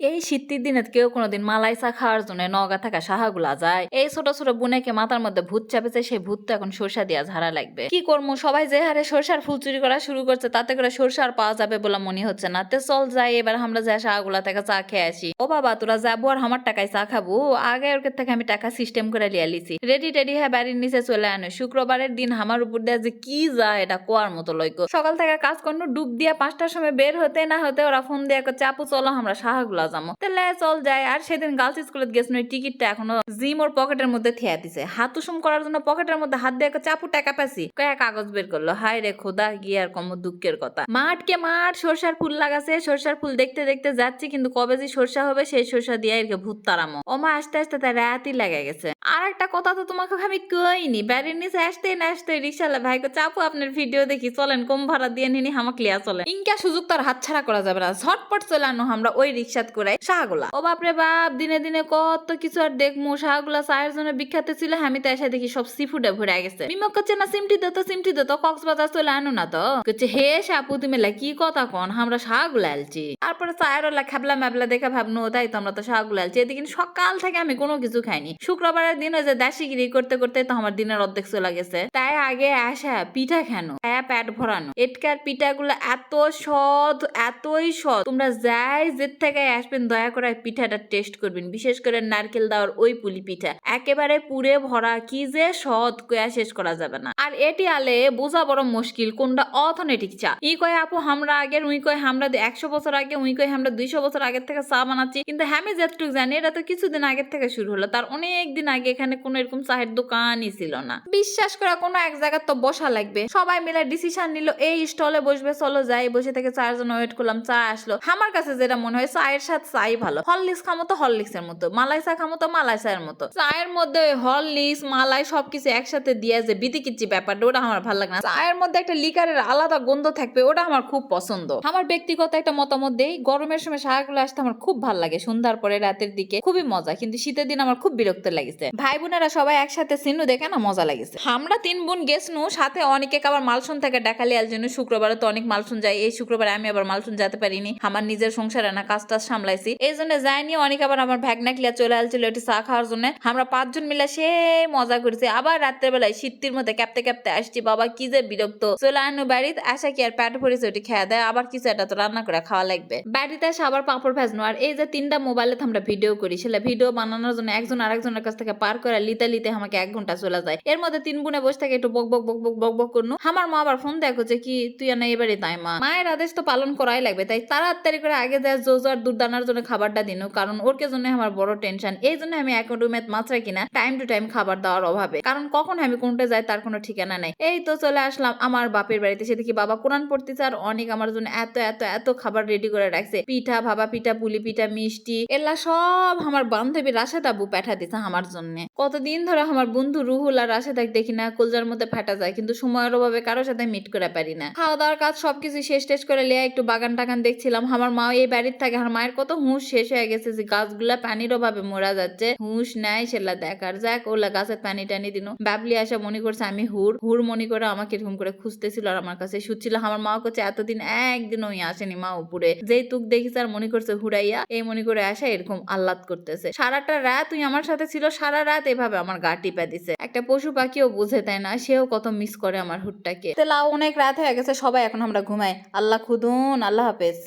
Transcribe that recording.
এই শীতের দিনে কেউ কোনোদিন মালাই চা খাওয়ার জন্য নওগাঁ থাকা সাহাগুলা যায়। এই ছোট ছোট বুনেকে মাথার মধ্যে ভূত চাপেছে, সেই ভূত তো এখন সরষা দিয়া ঝাড়া লাগবে। কি করবো, সবাই যে হারে সরষার ফুল চুরি করা শুরু করছে তাতে করে সরষা আর পাওয়া যাবে বলে মনে হচ্ছে না। তে চল যাই এবার আমরা যা সাহাগুলা থেকে চা খেয়ে আসি। ও বাবা, তোরা যাবো আর আমার টাকায় চা খাবো? আগে ওর থেকে আমি টাকা সিস্টেম করে লিয়া লিছি, রেডি টেডি হ্যাঁ বাড়ির নিচে চলে আনো। শুক্রবারের দিন আমার উপর দিয়ে যে কি যায় এটা কোয়ার মতো লইকো। সকাল থেকে কাজ করলো, ডুব দিয়া 5টার সময় বের হতে না হতে ওরা ফোন দিয়ে চাপু চলো আমরা সাহাগুলা যাবো। তাহলে চল যায়। আর সেদিন গার্লস স্কুলে গেছিল, ওই টিকিটটা এখনো জিম ওর পকেটের মধ্যে থিয়া দিছে। হাত উসুম করার জন্য পকেটের মধ্যে হাত দিয়ে চাপু টাকা পাসি কয়েক কাগজ বের করলো। হায় রে খোদা, গিয়ে আর কম দুঃখের কথা। মাঠকে মাঠ সরষার ফুল লাগাছে, সরষার ফুল দেখতে দেখতে যাচ্ছি, কিন্তু কবে যে সরষা হবে সেই সরষা দিয়ে এরকে ভূত তারামো। ওমা আস্তে আস্তে তার রাতই লেগে গেছে। আর একটা কথা তো তোমাকে আমি কইনি, বাড়ির নিচে আসতেই না আসতেই রিক্সাওয়ালা ভাই চাপু আপনার ভিডিও দেখি, চলেন কম ভাড়া দিয়ে নিনি হামাক লিয়া চলেন। ইনকা সুযোগ তার হাত ছাড়া করা যাবে না, ঝটপট চলে আনো আমরা ওই রিক্সাত করে শাহগুলা। ও বাপরে বাপ, দিনে দিনে কত কিছু আর দেখমু। শাহগুলা চায়ের জন্য বিখ্যাত ছিল, আমি তো এসে দেখি সব সি ফুডে ভরে গেছে। মিমক করছে না সিমটি দতো কক্সবাজার চলে আনো না তো। করছে হে সাপু তুমি কি কথা কন, আমরা শাহগুলা আলছি। তারপরে চায়ের ওলা খাবলা ম্যাবলা দেখে ভাবনু তাই তো আমরা তো শাহগুলা আলছি। এদিকে সকাল থেকে আমি কোনো কিছু খাইনি। শুক্রবারের দিন ওই যে দাসিগিরি করতে করতে তো আমার দিনের অর্ধেক চলে গেছে। তাই আগে আসা পিঠা খানো, পেট ভরানো। এটকার পিঠাগুলো এত সৎ, এতই সৎ, তোমরা যাই যে থেকে আসবেন দয়া করে পিঠাটা টেস্ট করবেন, বিশেষ করে নারকেল দেওয়ার ওই পুলি পিঠা একেবারে পুরে ভরা, কি যে সৎ কয়া শেষ করা যাবে না। আর এটি আলে বোঝা বড় মুশকিল কোনটা অথেন্টিক চা। ই কয় আপু আমরা আগের, উই কয় আমরা 100 বছর আগে, উই কয় আমরা 200 বছর আগের থেকে চা বানাচ্ছি। কিন্তু আমি যতটুকু জানি এটা তো কিছুদিন আগের থেকে শুরু হলো, তার অনেক দিন আগে এখানে কোনো এরকম চায়ের দোকানই ছিল না। বিশ্বাস করে কোনো এক জায়গায় তো বসা লাগবে। সবাই মিলে ডিসিশন নিল এই স্টলে বসবে, চলো যাই। বসে থেকে চায়ের জন্য ওয়েট করলাম, চা আসলো। আমার কাছে যেটা মনে হয় চায়ের সাথে চাই ভালো। হরলিক্স খামো তো হরলিক্স এর মতো, মালাই চা খামো তো মালাই চায়ের মতো। চায়ের মধ্যে হরলিক্স মালাই সবকিছু একসাথে দিয়ে যে বিতিকিচ্ছি ব্যাপারটা, ওটা আমার ভালো লাগে না। চায়ের মধ্যে একটা লিকারের আলাদা গন্ধ থাকবে, ওটা আমার খুব পছন্দ। আমার ব্যক্তিগত একটা মতামত দেই, গরমের সময় শাকগুলো আসতে আমার খুব ভালো লাগে, সন্ধ্যার পরে রাতের দিকে খুবই মজা। কিন্তু শীতের দিন আমার খুব বিরক্ত লাগছে। ভাই বোনেরা সবাই একসাথে সিনু দেখে না মজা লাগছে। আমরা 3 বোন গেছনু, সাথে অনেকে আবার মালসুন থেকে ডাকালি আল জন্য। শুক্রবারে তো অনেক মালসুন যায়, এই শুক্রবারে আমি আবার মালসুন যেতে পারিনি, আমার নিজের সংসারে না কাজ টাজ সামলাইছি, এই জন্য যাইনি। অনেক আবার আমার ভ্যাগনা ক্লিয়া চলে আসছিল এটি চা খাওয়ার জন্য। আমরা 5 জন মিলে সে মজা করেছি। আবার রাত্রের বেলায় শীতের মধ্যে ক্যাপতে ক্যাপতে আসছি, বাবা কি যে বিরক্ত। চলে আনো বাড়িতে আসা কি আর পেট ভরেছে ওটি খেয়া দেয়, আবার কিছু একটা তো রান্না করে খাওয়া লাগবে। বাড়িতে এসে আবার পাঁপড় ভাজনো। আর এই যে 3টা মোবাইলে আমরা ভিডিও করি, সেটা ভিডিও বানানোর জন্য একজন আরেকজনের কাছ থেকে পার করে লিতে লিতে আমাকে 1 ঘন্টা চলে যায়। এর মধ্যে 3 বোনে বসে থেকে একটু বক বক বক বক বক বক করনু। আমার মা আবার ফোন দেখো যে কি তুই না এবারে, তাই মা মায়ের আদেশ তো পালন করাই লাগবে, তাই তাড়াতাড়ি করে আগে যায় জোজার দুধ দানার জন্য খাবারটা দিন, কারণ ওরকে জন্য আমার বড় টেনশন। এই জন্য আমি এখন রুমে মাত্রা কিনা টাইম টু টাইম খাবার দেওয়ার অভাবে, কারণ কখন আমি কোনটা যাই তার কোনো ঠিকানা নাই। এই তো চলে আসলাম আমার বাপের বাড়িতে, সে দেখি বাবা কোরআন পড়তেছে আর অনেক আমার জন্য এত এত এত খাবার রেডি করে রাখছে। পিঠা, ভাবা পিঠা, পুলি পিঠা, মিষ্টি এলা সব আমার বান্ধবী রাশেদ আবু পাঠা দিছে আমার জন্য। কতদিন ধরে আমার বন্ধু রুহুল আর রাশেদ দেখি না, কলজার মধ্যে ফাটা যায়, কিন্তু সময়ের অভাবে কারোর সাথে মিট করে পারি না। খাওয়া দাওয়ার কাজ সবকিছু শেষ টেস করে লিয়া একটু বাগান টাগান দেখছিলাম। আমার মা এই বাড়ির থাকে, আমার মায়ের কত হুঁশ শেষ হয়ে গেছে যে গাছগুলা পানির অভাবে মরা যাচ্ছে, হুঁশ নাই সেলা দেখার। যাক ওলা গাছের পানি টানি দিন। বাবলি আসা মনে করছে আমি হুর হুর মনে করে আমাকে এরকম করে খুঁজতেছিল আর আমার কাছে শুচ্ছিল। আমার মা করছে এতদিন একদিন ওই আসেনি মা উপরে, যেই তুক দেখিস আর মনে করছে হুড়াইয়া, এই মনে করে আসা এরকম আহ্লাদ করতেছে। সারাটা রাত তুই আমার সাথে ছিল, সারা রাত এভাবে আমার গা টিপা দিছে। একটা পশু পাখিও বুঝে তাই না, সেও কত মিস করে আমার হুটটাকে। অনেক রাত হয়ে গেছে, সবাই এখন আমরা ঘুমাই। আল্লাহ খুদুন, আল্লাহ হাফেজ।